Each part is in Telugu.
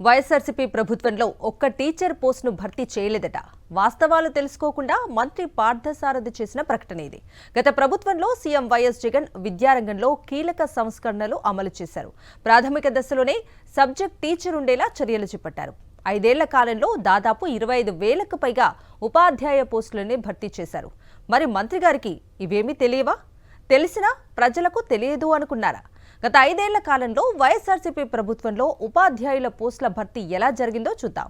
వైఎస్ఆర్సీపీ ప్రభుత్వంలో ఒక్క టీచర్ పోస్టును భర్తీ చేయలేదట. వాస్తవాలు తెలుసుకోకుండా మంత్రి పార్థసారథి చేసిన ప్రకటన ఇది. గత ప్రభుత్వంలో సీఎం వైఎస్ జగన్ విద్యారంగంలో కీలక సంస్కరణలు అమలు చేశారు. ప్రాథమిక దశలోనే సబ్జెక్ట్ టీచర్ ఉండేలా చర్యలు చేపట్టారు. 5 ఏళ్ల కాలంలో దాదాపు 25,000కు పైగా ఉపాధ్యాయ పోస్టులని భర్తీ చేశారు. మరి మంత్రి గారికి ఇవేమీ తెలియవా? తెలిసినా ప్రజలకు తెలియదు అనుకున్నారా? గత 5 ఏళ్ల కాలంలో వైఎస్ఆర్సీపీ ప్రభుత్వంలో ఉపాధ్యాయుల పోస్టుల భర్తీ ఎలా జరిగిందో చూద్దాం.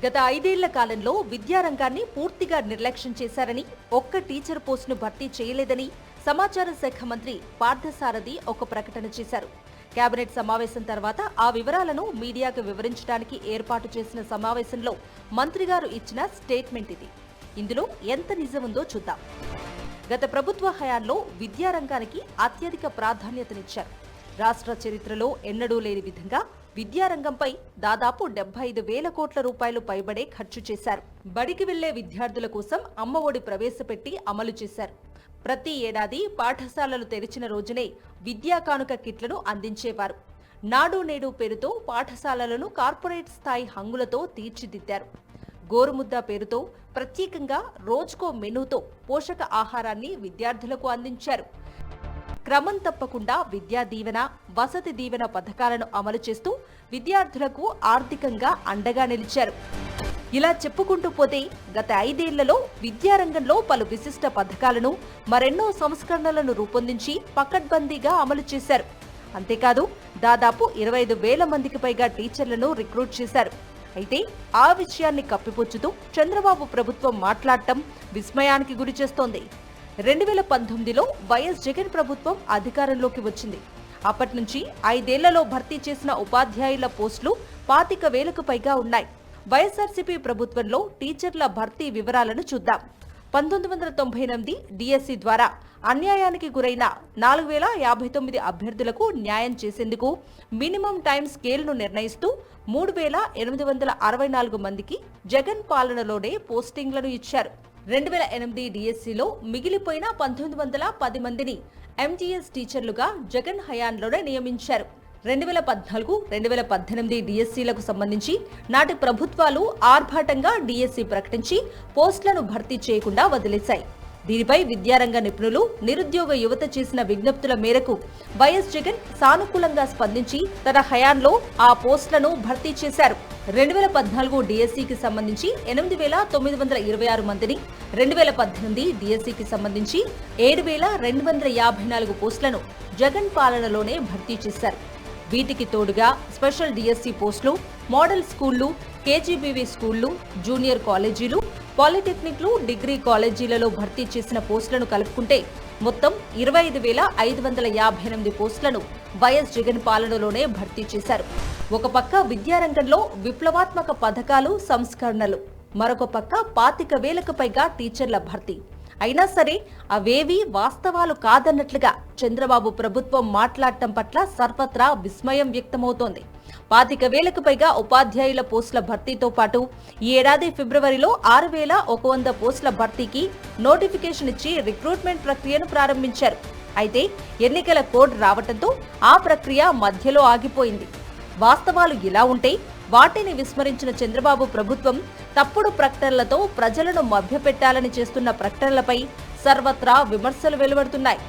గత 5 ఏళ్ల కాలంలో విద్యారంగాన్ని పూర్తిగా నిర్లక్ష్యం చేశారని, ఒక్క టీచర్ పోస్టును భర్తీ చేయలేదని సమాచార శాఖ మంత్రి పార్థసారథి ఒక ప్రకటన చేశారు. కేబినెట్ సమావేశం తర్వాత ఆ వివరాలను మీడియాకు వివరించడానికి ఏర్పాటు చేసిన సమావేశంలో మంత్రి గారు ఇచ్చిన స్టేట్మెంట్ ఇది. ఇందులో ఎంత నిజం ఉందో చూద్దాం. గత ప్రభుత్వ హయాంలో విద్యారంగానికి అత్యధిక ప్రాధాన్యతనిచ్చారు. రాష్ట్ర చరిత్రలో ఎన్నడూ లేని విధంగా విద్యారంగంపై దాదాపు 75,000 కోట్ల రూపాయలు పైబడే ఖర్చు చేశారు. బడికి వెళ్లే విద్యార్థుల కోసం అమ్మఒడి ప్రవేశపెట్టి అమలు చేశారు. ప్రతి ఏడాది పాఠశాలలు తెరిచిన రోజునే విద్యా కానుక కిట్లను అందించేవారు. నాడు నేడు పేరుతో పాఠశాలలను కార్పొరేట్ స్థాయి హంగులతో తీర్చిదిద్దారు. గోరుముద్ద పేరుతో ప్రత్యేకంగా రోజుకో మెనూతో పోషక ఆహారాన్ని విద్యార్థులకు అందించారు. క్రమం తప్పకుండా విద్యా దీవెన, వసతి దీవెన పథకాలను అమలు చేస్తూ విద్యార్థులకు ఆర్థికంగా అండగా నిలిచారు. ఇలా చెప్పుకుంటూ పోతే గత 5 ఏళ్లలో విద్యారంగంలో పలు విశిష్ట పథకాలను, మరెన్నో సంస్కరణలను రూపొందించి పకడ్బందీగా అమలు చేశారు. అంతేకాదు దాదాపు 25,000 మందికి పైగా టీచర్లను రిక్రూట్ చేశారు. అయితే ఆ విషయాన్ని కప్పిపుచ్చుతూ చంద్రబాబు ప్రభుత్వం మాట్లాడటం విస్మయానికి గురి చేస్తోంది. 2019లో వైఎస్ జగన్ ప్రభుత్వం అధికారంలోకి వచ్చింది. అప్పటి నుంచి 5 ఏళ్లలో భర్తీ చేసిన ఉపాధ్యాయుల పోస్టులు 25,000కు పైగా ఉన్నాయి. వైఎస్ఆర్సీపీ ప్రభుత్వంలో టీచర్ల భర్తీ వివరాలను చూద్దాం. 1998 డిఎస్సి ద్వారా అన్యాయానికి గురైన 4,059 అభ్యర్థులకు న్యాయం చేసేందుకు మినిమం టైం స్కేల్ను నిర్ణయిస్తూ 3,864 మందికి జగన్ పాలనలోనే పోస్టింగ్లను ఇచ్చారు. 2008 డిఎస్సిలో మిగిలిపోయిన 1,910 మందిని ఎంజీఎస్ టీచర్లుగా జగన్ హయాంలోనే నియమించారు. 2014, 2018 డిఎస్సీలకు సంబంధించి నాటి ప్రభుత్వాలు ఆర్భాటంగా డిఎస్సీ ప్రకటించి పోస్టులను భర్తీ చేయకుండా వదిలేశాయి. దీనిపై విద్యారంగ నిపుణులు, నిరుద్యోగ యువత చేసిన విజ్ఞప్తుల మేరకు వైఎస్ జగన్ సానుకూలంగా స్పందించి తన హయాంలో ఆ పోస్టులను భర్తీ చేశారు. 2014 డిఎస్సీకి సంబంధించి 8,926 మందిని, 2018 డిఎస్సీకి సంబంధించి 7,254 పోస్టులను జగన్ పాలనలోనే భర్తీ చేశారు. వీటికి తోడుగా స్పెషల్ డిఎస్సీ పోస్టులు, మోడల్ స్కూళ్లు, కేజీబీవీ స్కూళ్లు, జూనియర్ కాలేజీలు, పాలిటెక్నిక్లు, డిగ్రీ కాలేజీలలో భర్తీ చేసిన పోస్టులను కలుపుకుంటే మొత్తం 25,558 పోస్టులను వైఎస్ జగన్ పాలనలోనే భర్తీ చేశారు. ఒక పక్క విద్యారంగంలో విప్లవాత్మక పథకాలు, సంస్కరణలు, మరొక పక్క 25,000కు పైగా టీచర్ల భర్తీ. అయినా సరే అవేవీ వాస్తవాలు కాదన్నట్లుగా చంద్రబాబు ప్రభుత్వం మాట్లాడటం పట్ల సర్వత్రా విస్మయం వ్యక్తమవుతోంది. 25,000కు పైగా ఉపాధ్యాయుల పోస్టుల భర్తీతో పాటు ఈ ఏడాది ఫిబ్రవరిలో 6,100 పోస్టుల భర్తీకి నోటిఫికేషన్ ఇచ్చి రిక్రూట్మెంట్ ప్రక్రియను ప్రారంభించారు. అయితే ఎన్నికల కోడ్ రావడంతో ఆ ప్రక్రియ మధ్యలో ఆగిపోయింది. వాస్తవాలు ఇలా ఉంటే వాటిని విస్మరించిన చంద్రబాబు ప్రభుత్వం తప్పుడు ప్రకటనలతో ప్రజలను మభ్యపెట్టాలని చేస్తున్న ప్రకటనలపై సర్వత్రా విమర్శలు వెలువడుతున్నాయి.